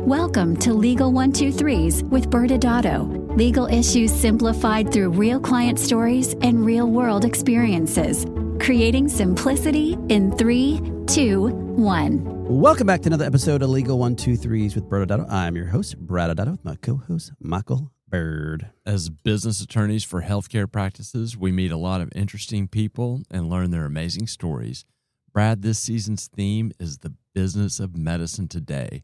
Welcome to Legal 123s with ByrdAdatto. Legal issues simplified through real client stories and real-world experiences. Creating simplicity in 3, 2, 1. Welcome back to another episode of Legal 123s with ByrdAdatto. I'm your host, ByrdAdatto, with my co-host, Michael Byrd. As business attorneys for healthcare practices, we meet a lot of interesting people and learn their amazing stories. Brad, this season's theme is the business of medicine today.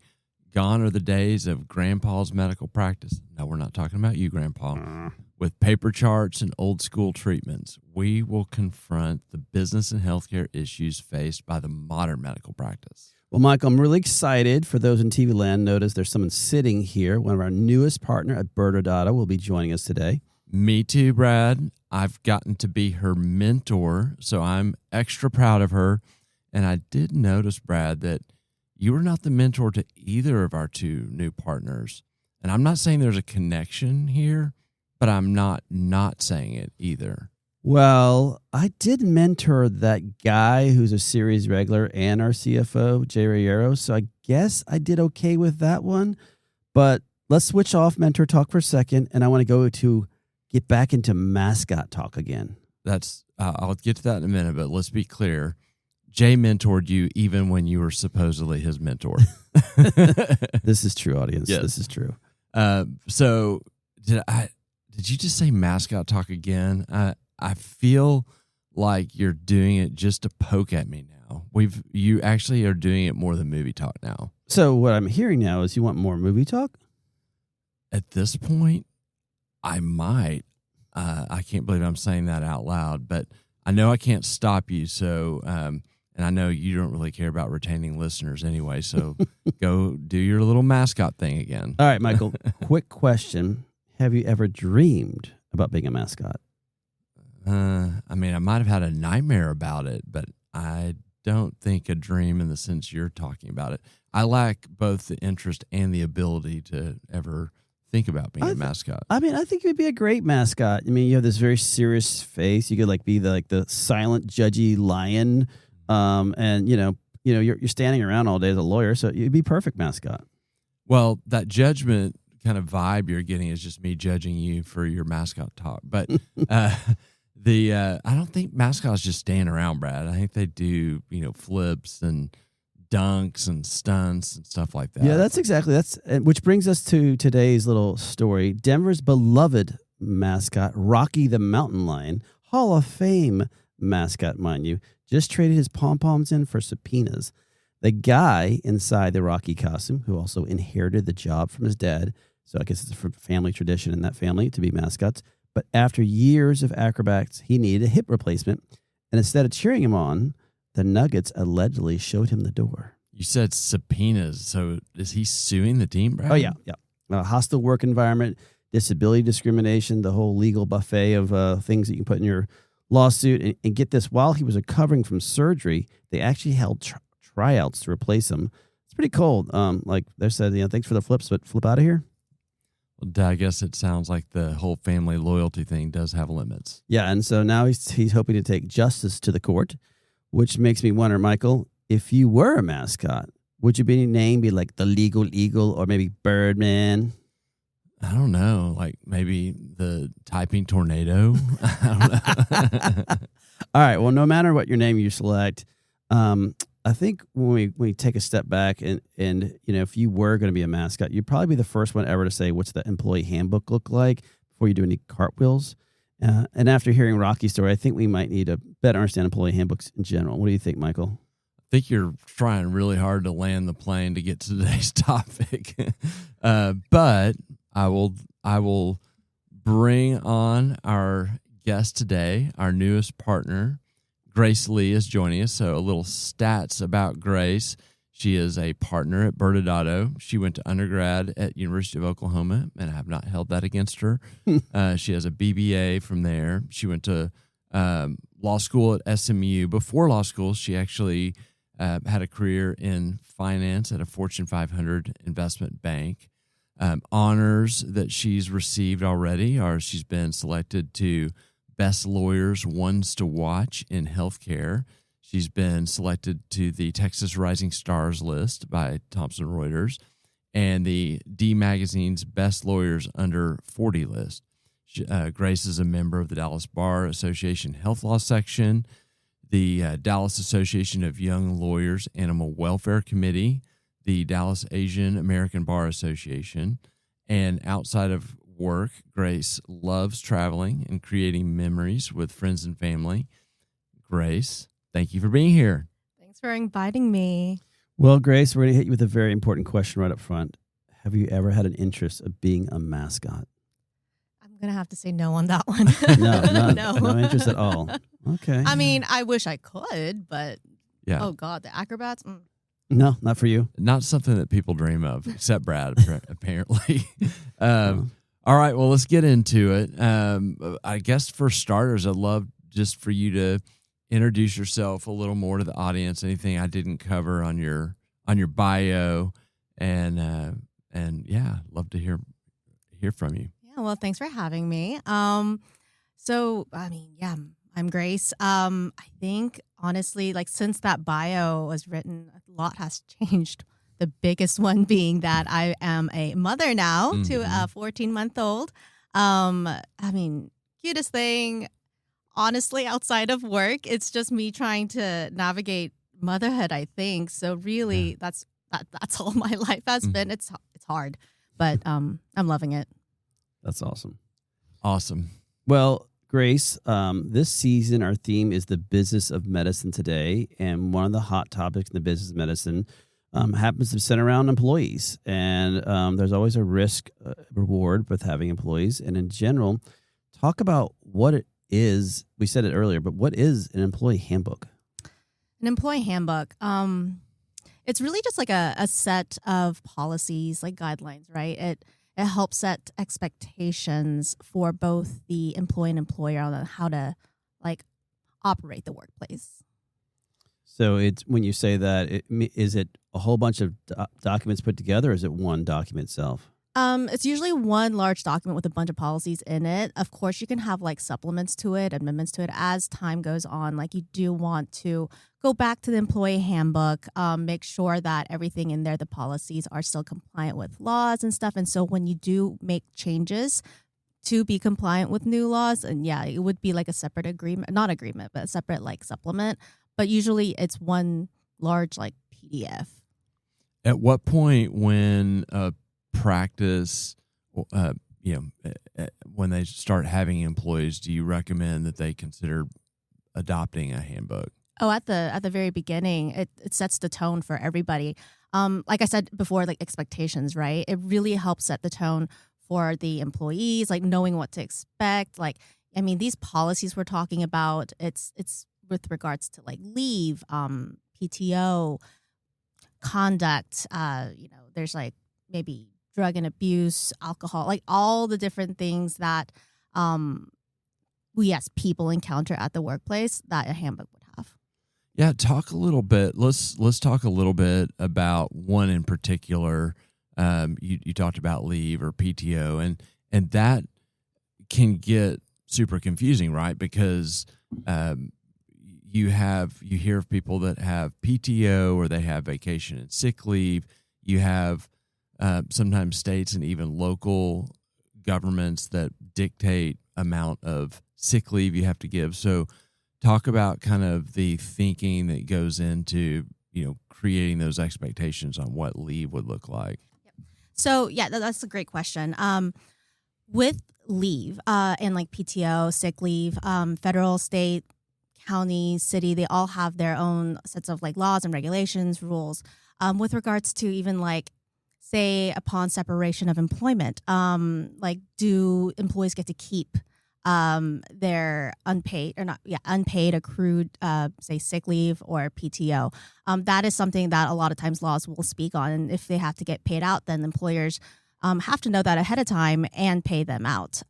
Gone are the days of Grandpa's medical practice. No, we're not talking about you, Grandpa. With paper charts and old school treatments, we will confront the business and healthcare issues faced by the modern medical practice. Well, Michael, I'm really excited. For those in TV land, notice there's someone sitting here. One of our newest partner at ByrdAdatto will be joining us today. Me too, Brad. I've gotten to be her mentor, so I'm extra proud of her. And I did notice, Brad, that you were not the mentor to either of our two new partners. And I'm not saying there's a connection here, but I'm not saying it either. Well, I did mentor that guy who's a series regular and our CFO, Jay Rayero, so I guess I did okay with that one. But let's switch off mentor talk for a second, and I want to get back into mascot talk again. I'll get to that in a minute, but let's be clear. Jay mentored you even when you were supposedly his mentor. This is true, audience. Yes. This is true. So did you just say mascot talk again? I feel like you're doing it just to poke at me now. You actually are doing it more than movie talk now. So what I'm hearing now is you want more movie talk? At this point, I might. I can't believe I'm saying that out loud, but I know I can't stop you. So, and I know you don't really care about retaining listeners anyway. So go do your little mascot thing again. All right, Michael, quick question. Have you ever dreamed about being a mascot? I mean, I might have had a nightmare about it, but I don't think a dream in the sense you're talking about it. I lack both the interest and the ability to ever think about being a mascot. I mean, I think you'd be a great mascot. I mean, you have this very serious face. You could be the silent, judgy lion, and you're standing around all day as a lawyer, so you'd be perfect mascot. Well, that judgment kind of vibe you're getting is just me judging you for your mascot talk, but I don't think mascots just stand around, Brad. I think they do, flips and dunks and stunts and stuff like that. Yeah, which brings us to today's little story. Denver's beloved mascot, Rocky the Mountain Lion, Hall of Fame mascot, mind you, just traded his pom-poms in for subpoenas. The guy inside the Rocky costume, who also inherited the job from his dad, so I guess it's a family tradition in that family to be mascots, but after years of acrobats, he needed a hip replacement. And instead of cheering him on, the Nuggets allegedly showed him the door. You said subpoenas. So is he suing the team, Brad? Oh, yeah. Hostile work environment, disability discrimination, the whole legal buffet of things that you can put in your lawsuit. And get this, while he was recovering from surgery, they actually held tryouts to replace him. It's pretty cold. They said, thanks for the flips, but flip out of here. Well, I guess it sounds like the whole family loyalty thing does have limits. Yeah, and so now he's hoping to take justice to the court, which makes me wonder, Michael, if you were a mascot, would your name be like the Legal Eagle or maybe Birdman? I don't know, like maybe the Typing Tornado. I don't know. All right, well, no matter what your name you select, I think when we take a step back and if you were going to be a mascot, you'd probably be the first one ever to say, what's the employee handbook look like before you do any cartwheels? And after hearing Rocky's story, I think we might need to better understand employee handbooks in general. What do you think, Michael? I think you're trying really hard to land the plane to get to today's topic. But I will bring on our guest today, our newest partner. Grace Lee is joining us. So a little stats about Grace. She is a partner at ByrdAdatto. She went to undergrad at University of Oklahoma, and I have not held that against her. She has a BBA from there. She went to law school at SMU. Before law school, she actually had a career in finance at a Fortune 500 investment bank. Honors that she's received already are she's been selected to Best Lawyers Ones to Watch in Healthcare. She's been selected to the Texas Rising Stars list by Thomson Reuters. and the D Magazine's Best Lawyers Under 40 list. Grace is a member of the Dallas Bar Association Health Law Section, the Dallas Association of Young Lawyers Animal Welfare Committee, the Dallas Asian American Bar Association, and outside of work, Grace loves traveling and creating memories with friends and family. Grace, thank you for being here. Thanks for inviting me. Well, Grace, we're going to hit you with a very important question right up front. Have you ever had an interest of being a mascot? I'm going to have to say no on that one. No interest at all. Okay. I mean, I wish I could, but Yeah. oh God, the acrobats? No, not for you. Not something that people dream of, except Brad, apparently. All right, well, let's get into it. I guess for starters, I'd love just for you to introduce yourself a little more to the audience. Anything I didn't cover on your bio, and yeah, love to hear from you. Yeah, well, thanks for having me. So I mean, yeah, I'm Grace. I think honestly, like since that bio was written, a lot has changed. The biggest one being that I am a mother now to a 14-month-old. I mean, cutest thing, honestly, outside of work, it's just me trying to navigate motherhood, I think. So really, that's all my life has been. It's hard, but I'm loving it. That's awesome. Awesome. Well, Grace, this season our theme is the business of medicine today, and one of the hot topics in the business of medicine happens to center around employees, and there's always a risk reward with having employees. And in general, talk about what it is. We said it earlier, but what is an employee handbook? An employee handbook. It's really just like a set of policies, like guidelines, right? It helps set expectations for both the employee and employer on how to like operate the workplace. So it's when you say that, is it a whole bunch of documents put together, or is it one document itself? It's usually one large document with a bunch of policies in it. Of course, you can have like supplements to it, amendments to it as time goes on. Like you do want to go back to the employee handbook, make sure that everything in there, the policies are still compliant with laws and stuff. And so when you do make changes to be compliant with new laws, and yeah, it would be like a separate agreement, not agreement, but a separate like supplement. But usually it's one large like PDF. At what point when a practice, when they start having employees, do you recommend that they consider adopting a handbook? Oh, at the very beginning, it sets the tone for everybody. Like I said before, like expectations, right? It really helps set the tone for the employees, like knowing what to expect. Like, I mean, these policies we're talking about, it's with regards to like leave, PTO, conduct, there's like maybe drug and abuse, alcohol, like all the different things that we as people encounter at the workplace that a handbook would have. Yeah, talk a little bit. Let's talk a little bit about one in particular. You talked about leave or PTO, and that can get super confusing, right? Because you hear of people that have PTO or they have vacation and sick leave. You have sometimes states and even local governments that dictate amount of sick leave you have to give. So talk about kind of the thinking that goes into, creating those expectations on what leave would look like. So yeah, that's a great question. With leave and like PTO, sick leave, federal, state, county, city, they all have their own sets of like laws and regulations, rules. With regards to even like, say, upon separation of employment, like do employees get to keep their unpaid accrued, say, sick leave or PTO? That is something that a lot of times laws will speak on. And if they have to get paid out, then employers have to know that ahead of time and pay them out.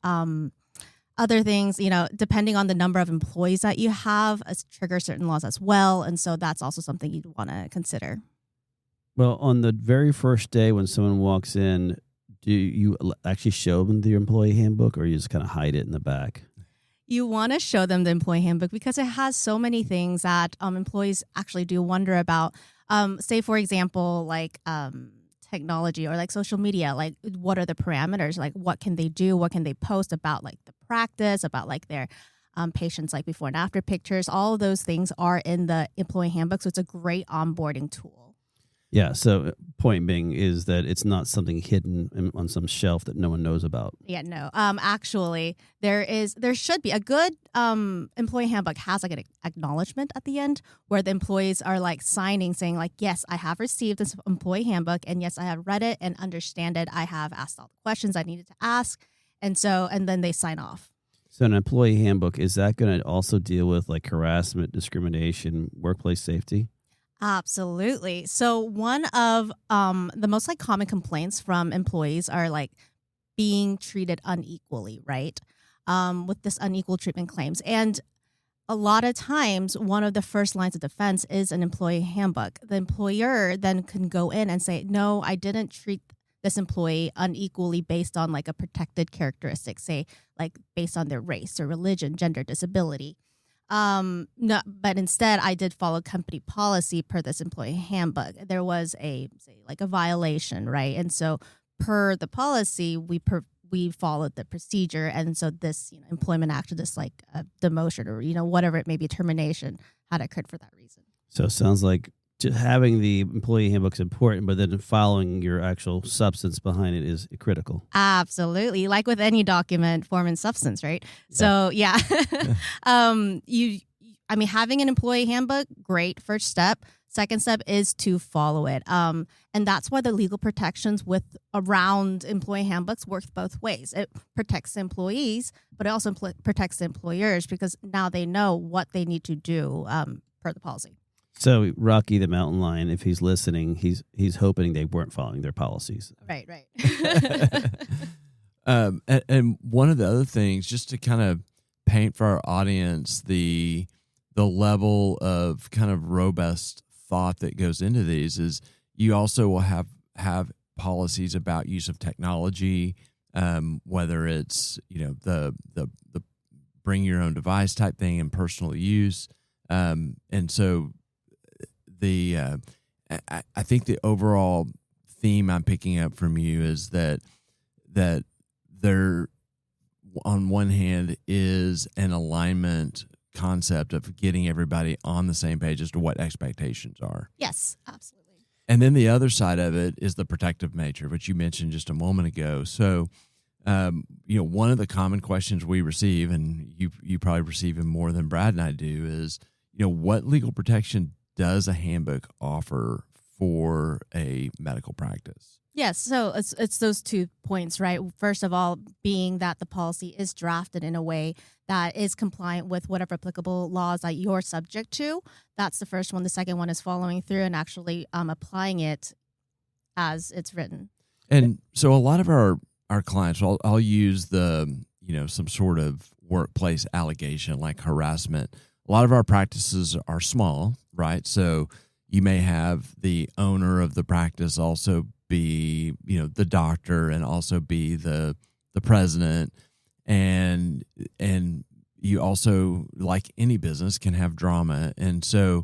Other things, depending on the number of employees that you have, trigger certain laws as well. And so that's also something you'd want to consider. Well, on the very first day when someone walks in, do you actually show them the employee handbook, or you just kind of hide it in the back? You want to show them the employee handbook because it has so many things that employees actually do wonder about. Say, for example, like technology or like social media, like what are the parameters, like what can they do, what can they post about like the practice, about like their patients, like before and after pictures. All of those things are in the employee handbook, so it's a great onboarding tool. Yeah. So point being is that it's not something hidden on some shelf that no one knows about. Yeah, no. Actually, there should be a good employee handbook has like an acknowledgement at the end where the employees are like signing, saying like, yes, I have received this employee handbook, and yes, I have read it and understand it. I have asked all the questions I needed to ask, and then they sign off. So an employee handbook, is that going to also deal with like harassment, discrimination, workplace safety? Absolutely. So one of the most like common complaints from employees are like being treated unequally, right? With this unequal treatment claims. And a lot of times, one of the first lines of defense is an employee handbook. The employer then can go in and say, no, I didn't treat this employee unequally based on like a protected characteristic, say like based on their race or religion, gender, disability. No, but instead I did follow company policy per this employee handbook. There was a violation, right? And so per the policy, we followed the procedure. And so this, employment action, this like demotion or, whatever it may be, termination had occurred for that reason. So it sounds like just having the employee handbook is important, but then following your actual substance behind it is critical. Absolutely. Like with any document, form and substance, right? Yeah. So yeah, having an employee handbook, great first step. Second step is to follow it. And that's why the legal protections around employee handbooks works both ways. It protects employees, but it also protects the employers because now they know what they need to do per the policy. So Rocky the mountain lion, if he's listening, he's hoping they weren't following their policies. Right. And one of the other things, just to kind of paint for our audience the level of kind of robust thought that goes into these, is you also will have policies about use of technology, whether it's the bring your own device type thing and personal use, and so. I think the overall theme I'm picking up from you is that there, on one hand, is an alignment concept of getting everybody on the same page as to what expectations are. Yes, absolutely. And then the other side of it is the protective nature, which you mentioned just a moment ago. So, one of the common questions we receive, and you probably receive them more than Brad and I do, is, what legal protection does a handbook offer for a medical practice? Yes, so it's those 2 points, right? First of all, being that the policy is drafted in a way that is compliant with whatever applicable laws that you're subject to. That's the first one. The second one is following through and actually applying it as it's written. And so a lot of our clients, I'll use some sort of workplace allegation like harassment. A lot of our practices are small, right? So you may have the owner of the practice also be, the doctor and also be the president. And you also, like any business, can have drama. And so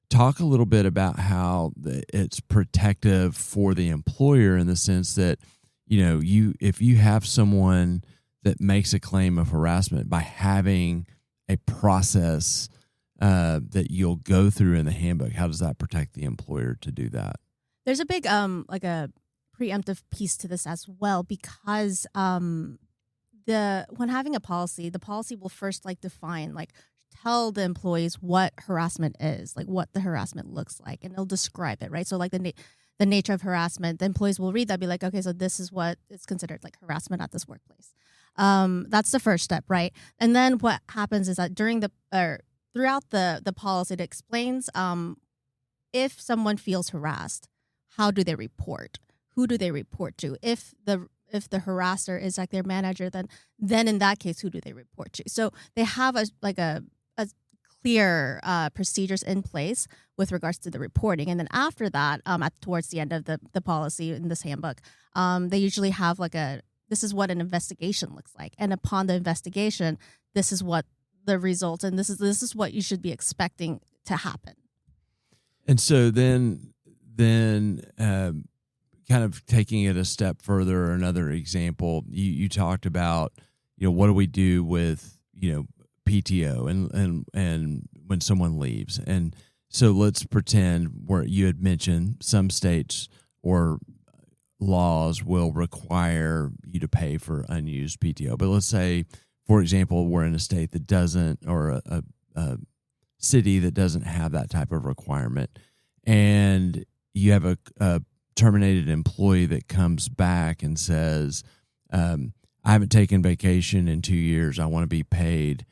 talk a little bit about how it's protective for the employer in the sense that, if you have someone that makes a claim of harassment, by having a process that you'll go through in the handbook, how does that protect the employer to do that? There's a big like a preemptive piece to this as well, because when having a policy, the policy will first define, tell the employees what harassment is, what the harassment looks like, and they'll describe it, right? So the nature of harassment, the employees will read that, be like, okay, so this is what is considered harassment at this workplace. That's the first step, right? And then what happens is that throughout the policy, it explains if someone feels harassed, how do they report? Who do they report to? If the harasser is their manager, then in that case, who do they report to? So they have a clear procedures in place with regards to the reporting. And then after that, towards the end of the policy in this handbook, they usually have this is what an investigation looks like. And upon the investigation, this is what the results, and this is what you should be expecting to happen. And so then kind of taking it a step further, another example, you talked about, what do we do with, PTO and when someone leaves. And so let's pretend where you had mentioned some states or laws will require you to pay for unused PTO. But let's say, for example, we're in a state that doesn't, or a city that doesn't have that type of requirement. And you have a terminated employee that comes back and says, I haven't taken vacation in 2 years. I want to be paid,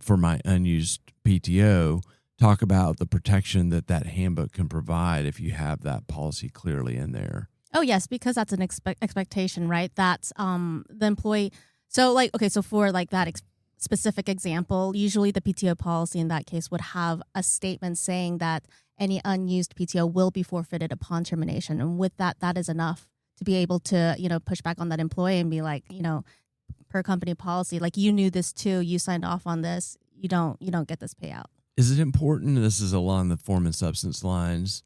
for my unused PTO. Talk about the protection that handbook can provide if you have that policy clearly in there. Oh, yes, because that's an expectation, right? That's the employee. So so for that specific example, usually the PTO policy in that case would have a statement saying that any unused PTO will be forfeited upon termination. And with that is enough to be able to, push back on that employee and be like, per company policy, like, you knew this too, you signed off on this, you don't get this payout. Is it important, this is along the form and substance lines,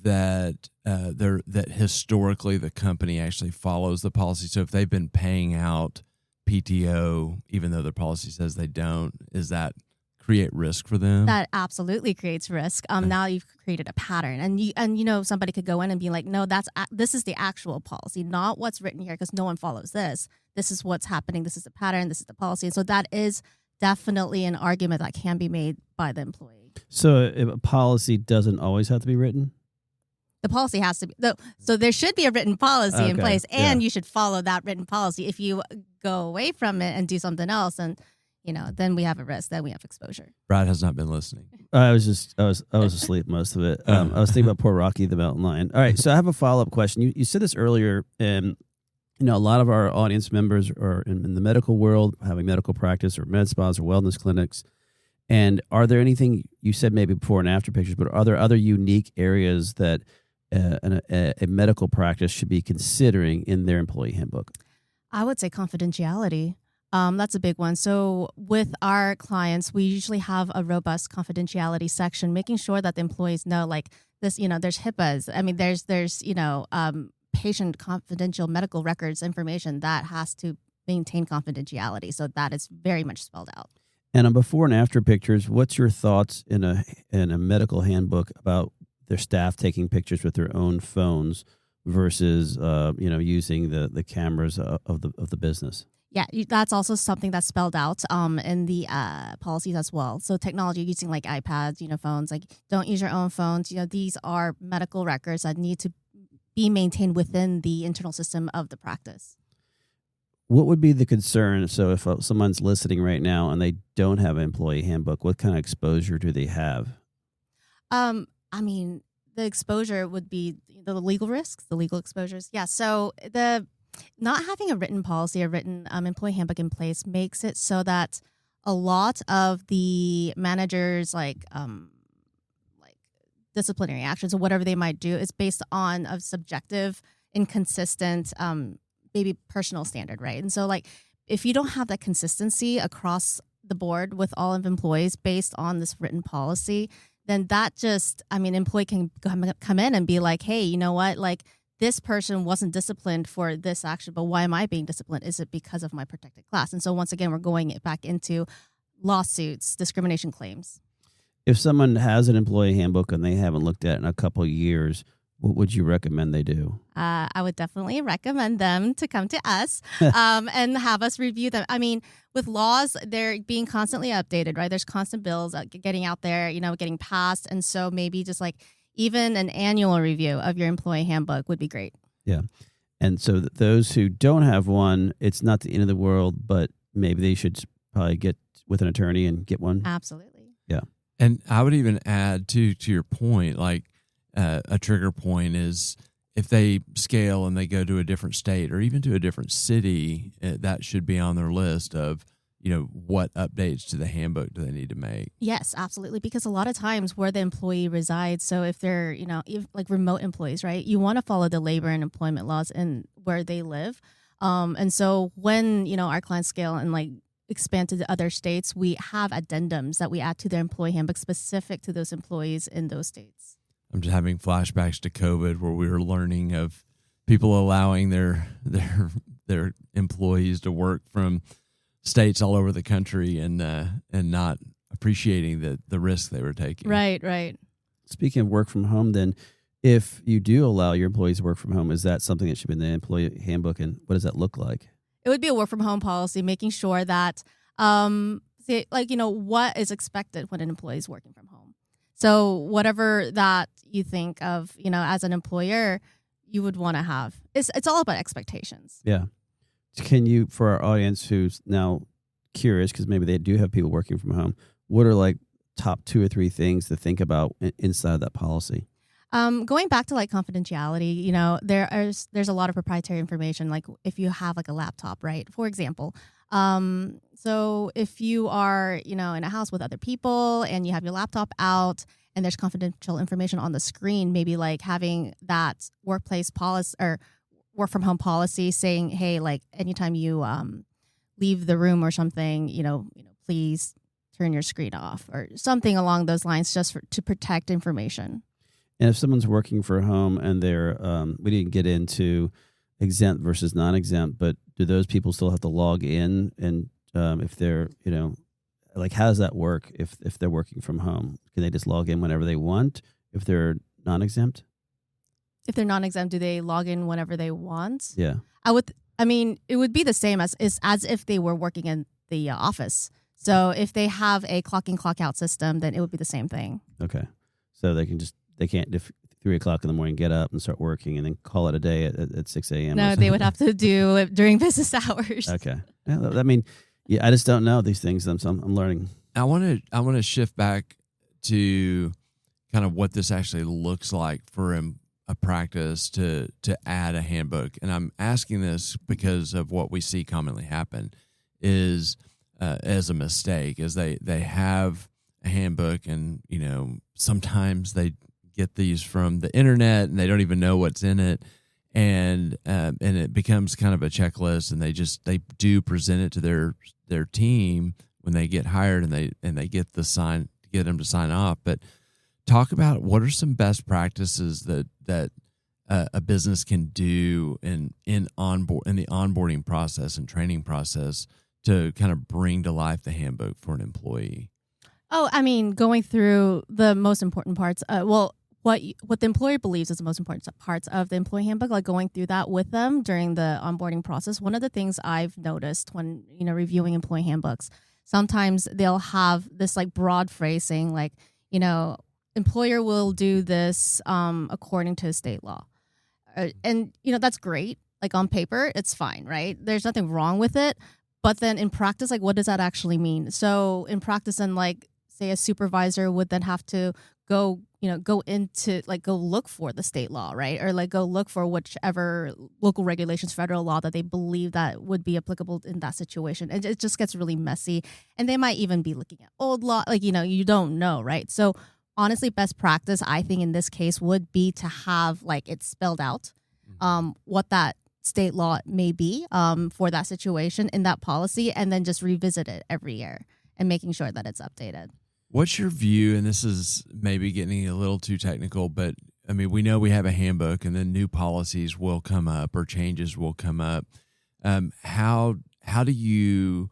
that that historically the company actually follows the policy? So if they've been paying out PTO, even though their policy says they don't, is that create risk for them? That absolutely creates risk. Now you've created a pattern, and somebody could go in and be like, no, this is the actual policy, not what's written here, because no one follows this. This is what's happening. This is the pattern. This is the policy. And so that is definitely an argument that can be made by the employee. So if a policy doesn't always have to be written? The policy has to be. So there should be a written policy in place, and you should follow that written policy. If you go away from it and do something else, and then we have a risk. Then we have exposure. Brad has not been listening. I was asleep most of it. I was thinking about poor Rocky the mountain lion. All right, so I have a follow-up question. You said this earlier, and a lot of our audience members are in the medical world, having medical practice or med spas or wellness clinics. And are there anything, you said maybe before and after pictures, but are there other unique areas that a medical practice should be considering in their employee handbook? I would say confidentiality. That's a big one. So with our clients, we usually have a robust confidentiality section, making sure that the employees know, like, this, there's HIPAAs. I mean, there's patient confidential medical records information that has to maintain confidentiality. So that is very much spelled out. And on before and after pictures, what's your thoughts in a medical handbook about their staff taking pictures with their own phones versus using the cameras of the business? Yeah, that's also something that's spelled out in the policies as well. So technology, using like iPads, phones, like, don't use your own phones. These are medical records that need to be maintained within the internal system of the practice. What would be the concern? So if someone's listening right now and they don't have an employee handbook, what kind of exposure do they have? I mean, the exposure would be the legal risks, the legal exposures. Yeah. So the not having a written policy, a written employee handbook in place makes it so that a lot of the managers, like disciplinary actions or whatever they might do, is based on a subjective, inconsistent, maybe personal standard, right? And so, like, if you don't have that consistency across the board with all of employees based on this written policy, then that just, employee can come in and be like, hey, you know what, like, this person wasn't disciplined for this action, but why am I being disciplined? Is it because of my protected class? And so once again, we're going back into lawsuits, discrimination claims. If someone has an employee handbook and they haven't looked at it in a couple of years, what would you recommend they do? I would definitely recommend them to come to us and have us review them. I mean, with laws, they're being constantly updated, right? There's constant bills getting out there, getting passed. And so maybe just like even an annual review of your employee handbook would be great. Yeah. And so those who don't have one, it's not the end of the world, but maybe they should probably get with an attorney and get one. Absolutely. Yeah. And I would even add to your point, like a trigger point is if they scale and they go to a different state or even to a different city, that should be on their list of, what updates to the handbook do they need to make? Yes, absolutely. Because a lot of times where the employee resides, so if they're, like remote employees, right, you want to follow the labor and employment laws in where they live. And so when, our clients scale and like expand to the other states, we have addendums that we add to their employee handbook specific to those employees in those states. I'm just having flashbacks to COVID where we were learning of people allowing their employees to work from states all over the country and not appreciating the risk they were taking. Right. Speaking of work from home, then, if you do allow your employees to work from home, is that something that should be in the employee handbook, and what does that look like? It would be a work from home policy, making sure that, what is expected when an employee is working from home. So whatever that you think of, as an employer, you would want to have. It's all about expectations. Yeah. Can you, for our audience who's now curious, because maybe they do have people working from home, what are like top 2 or 3 things to think about inside of that policy? Going back to like confidentiality, there's a lot of proprietary information. Like if you have like a laptop, right? For example, so if you are, in a house with other people and you have your laptop out and there's confidential information on the screen, maybe like having that workplace policy or work from home policy saying, hey, like anytime you leave the room or something, please turn your screen off or something along those lines, just to protect information. And if someone's working for home and they're, we didn't get into exempt versus non-exempt, but do those people still have to log in? And if they're, how does that work if they're working from home? Can they just log in whenever they want if they're non-exempt? If they're non-exempt, do they log in whenever they want? Yeah. It would be the same as if they were working in the office. So if they have a clock in, clock out system, then it would be the same thing. Okay. So they can't 3 o'clock in the morning get up and start working and then call it a day at 6 a.m. No, they would have to do it during business hours. Okay. Yeah, I just don't know these things. So I'm learning. I want to shift back to kind of what this actually looks like for a practice to add a handbook. And I'm asking this because of what we see commonly happen is as a mistake, is they have a handbook and, sometimes they get these from the internet and they don't even know what's in it. And it becomes kind of a checklist, and they do present it to their team when they get hired, and they get them to sign off. But talk about what are some best practices that a business can do in the onboarding process and training process to kind of bring to life the handbook for an employee. Oh, going through the most important parts. What the employer believes is the most important parts of the employee handbook, like going through that with them during the onboarding process. One of the things I've noticed when, reviewing employee handbooks, sometimes they'll have this like broad phrase saying like, employer will do this according to state law. And, that's great. Like on paper, it's fine, right? There's nothing wrong with it. But then in practice, like what does that actually mean? So in practice, and like say a supervisor would then have to go look for the state law, right? Or like go look for whichever local regulations, federal law that they believe that would be applicable in that situation. And it just gets really messy. And they might even be looking at old law, like, you don't know, right? So honestly, best practice, I think in this case would be to have like it spelled out what that state law may be for that situation in that policy, and then just revisit it every year and making sure that it's updated. What's your view, and this is maybe getting a little too technical, but we know we have a handbook and then new policies will come up or changes will come up. How do you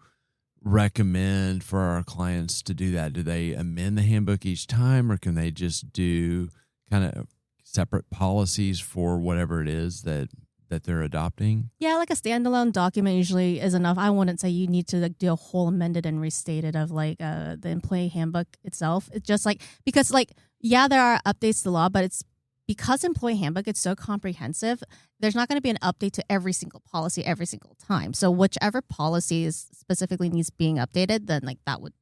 recommend for our clients to do that? Do they amend the handbook each time, or can they just do kind of separate policies for whatever it is that they're adopting? Yeah, like a standalone document usually is enough. I wouldn't say you need to like do a whole amended and restated of like the employee handbook itself. It's just like, because like, yeah, there are updates to the law, but it's because employee handbook is so comprehensive, there's not going to be an update to every single policy every single time. So whichever policy is specifically needs being updated, then like that would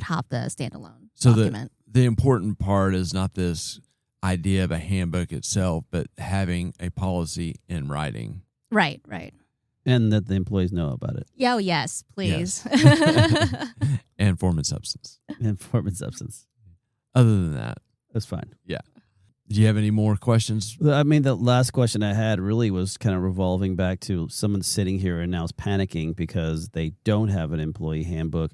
have the standalone document. So the important part is not this idea of a handbook itself, but having a policy in writing. Right. And that the employees know about it. Yeah, oh, yes, please. Yes. And form and substance. Other than that, that's fine. Yeah. Do you have any more questions? The last question I had really was kind of revolving back to someone sitting here and now is panicking because they don't have an employee handbook.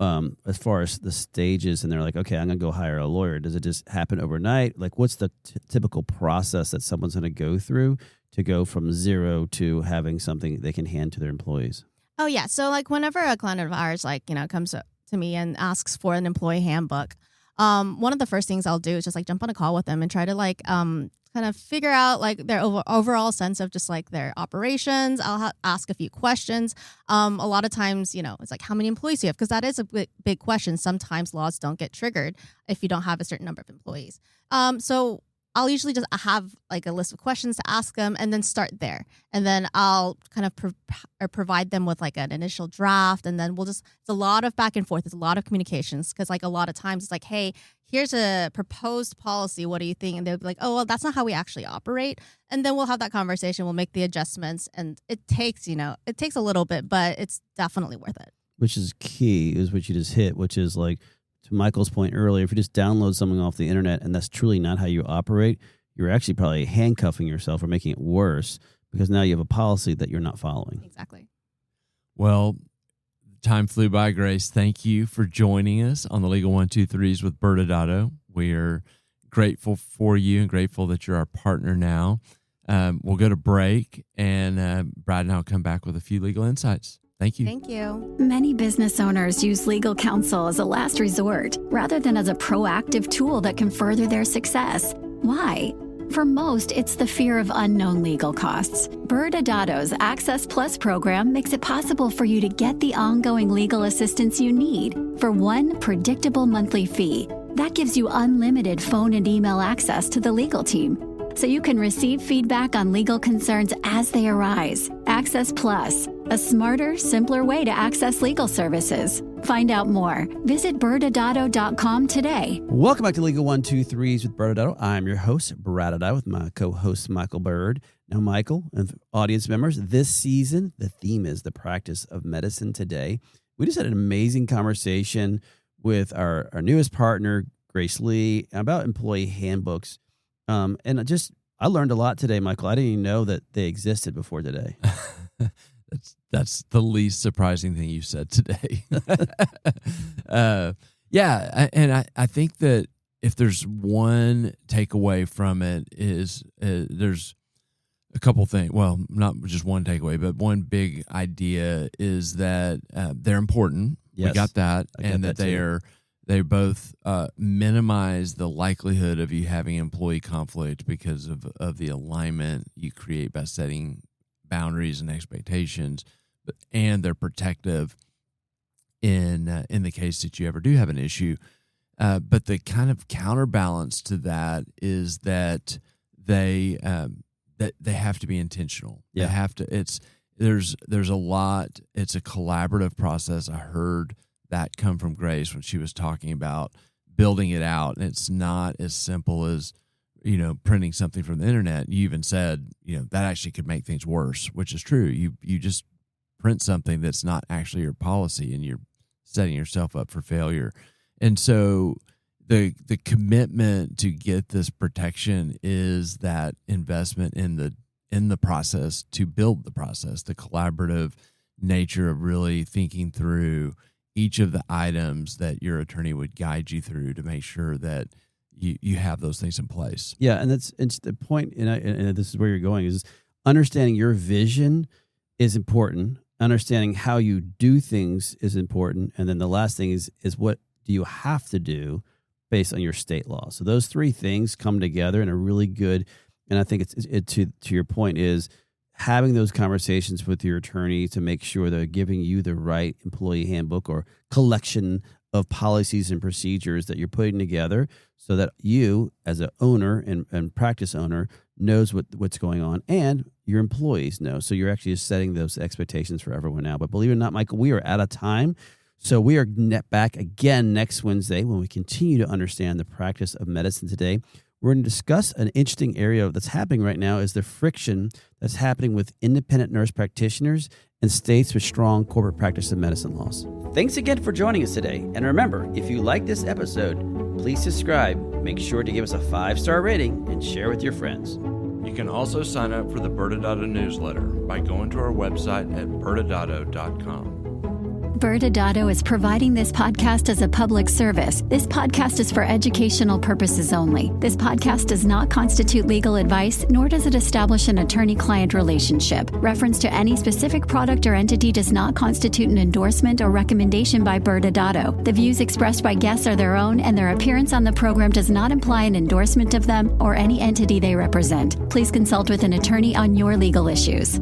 as far as the stages, and they're like, okay, I'm going to go hire a lawyer. Does it just happen overnight? Like, what's the typical process that someone's going to go through to go from zero to having something they can hand to their employees? Oh, yeah. So like whenever a client of ours, comes to me and asks for an employee handbook, one of the first things I'll do is just like jump on a call with them and try to kind of figure out like their overall sense of just like their operations. I'll ask a few questions. A lot of times, it's like, how many employees do you have? Because that is a big question. Sometimes laws don't get triggered if you don't have a certain number of employees. So I'll usually just have like a list of questions to ask them and then start there. And then I'll kind of provide them with like an initial draft. And then it's a lot of back and forth. It's a lot of communications because like a lot of times it's like, hey, here's a proposed policy. What do you think? And they'll be like, oh, well, that's not how we actually operate. And then we'll have that conversation. We'll make the adjustments. And it takes a little bit, but it's definitely worth it. Which is key, is what you just hit, which is like, to Michael's point earlier, if you just download something off the internet and that's truly not how you operate, you're actually probably handcuffing yourself or making it worse because now you have a policy that you're not following. Exactly. Well, time flew by, Grace. Thank you for joining us on the Legal 123s with ByrdAdatto. We're grateful for you and grateful that you're our partner now. We'll go to break, and Brad and I will come back with a few legal insights. Thank you. Thank you. Many business owners use legal counsel as a last resort rather than as a proactive tool that can further their success. Why? For most, it's the fear of unknown legal costs. ByrdAdatto's Access Plus program makes it possible for you to get the ongoing legal assistance you need for one predictable monthly fee. That gives you unlimited phone and email access to the legal team, so you can receive feedback on legal concerns as they arise. Access Plus, a smarter, simpler way to access legal services. Find out more. Visit ByrdAdatto.com today. Welcome back to Legal 123s with ByrdAdatto. I'm your host, ByrdAdatto, with my co-host, Michael Byrd. Now, Michael and audience members, this season, the theme is the practice of medicine today. We just had an amazing conversation with our newest partner, Grace Lee, about employee handbooks. And I learned a lot today, Michael. I didn't even know that they existed before today. That's the least surprising thing you said today. I think that if there's one takeaway from it is there's a couple things. Well, not just one takeaway, but one big idea is that they're important. Yes, we got that, and that they both minimize the likelihood of you having employee conflict because of the alignment you create by setting boundaries and expectations, and they're protective in the case that you ever do have an issue. But the kind of counterbalance to that is that they have to be intentional. Yeah. They have to. There's a lot. It's a collaborative process. I heard that come from Grace when she was talking about building it out, and it's not as simple as printing something from the internet. You even said that actually could make things worse, which is true. You just print something that's not actually your policy, and you're setting yourself up for failure. And so the commitment to get this protection is that investment in the process to build the process, the collaborative nature of really thinking through each of the items that your attorney would guide you through to make sure that you have those things in place. Yeah, and it's the point, and this is where you're going, is understanding your vision is important. Understanding how you do things is important. And then the last thing is what do you have to do based on your state law? So those three things come together in a really good, and I think it's to your point, is having those conversations with your attorney to make sure they're giving you the right employee handbook or collection of policies and procedures that you're putting together so that you, as an owner and practice owner, knows what's going on and your employees know. So you're actually just setting those expectations for everyone now. But believe it or not, Michael, we are out of time. So we are back again next Wednesday when we continue to understand the practice of medicine today. We're going to discuss an interesting area that's happening right now is the friction that's happening with independent nurse practitioners and states with strong corporate practice of medicine laws. Thanks again for joining us today. And remember, if you like this episode, please subscribe, make sure to give us a 5-star rating, and share with your friends. You can also sign up for the ByrdAdatto newsletter by going to our website at ByrdAdatto.com. ByrdAdatto is providing this podcast as a public service. This podcast is for educational purposes only. This podcast does not constitute legal advice, nor does it establish an attorney-client relationship. Reference to any specific product or entity does not constitute an endorsement or recommendation by ByrdAdatto. The views expressed by guests are their own, and their appearance on the program does not imply an endorsement of them or any entity they represent. Please consult with an attorney on your legal issues.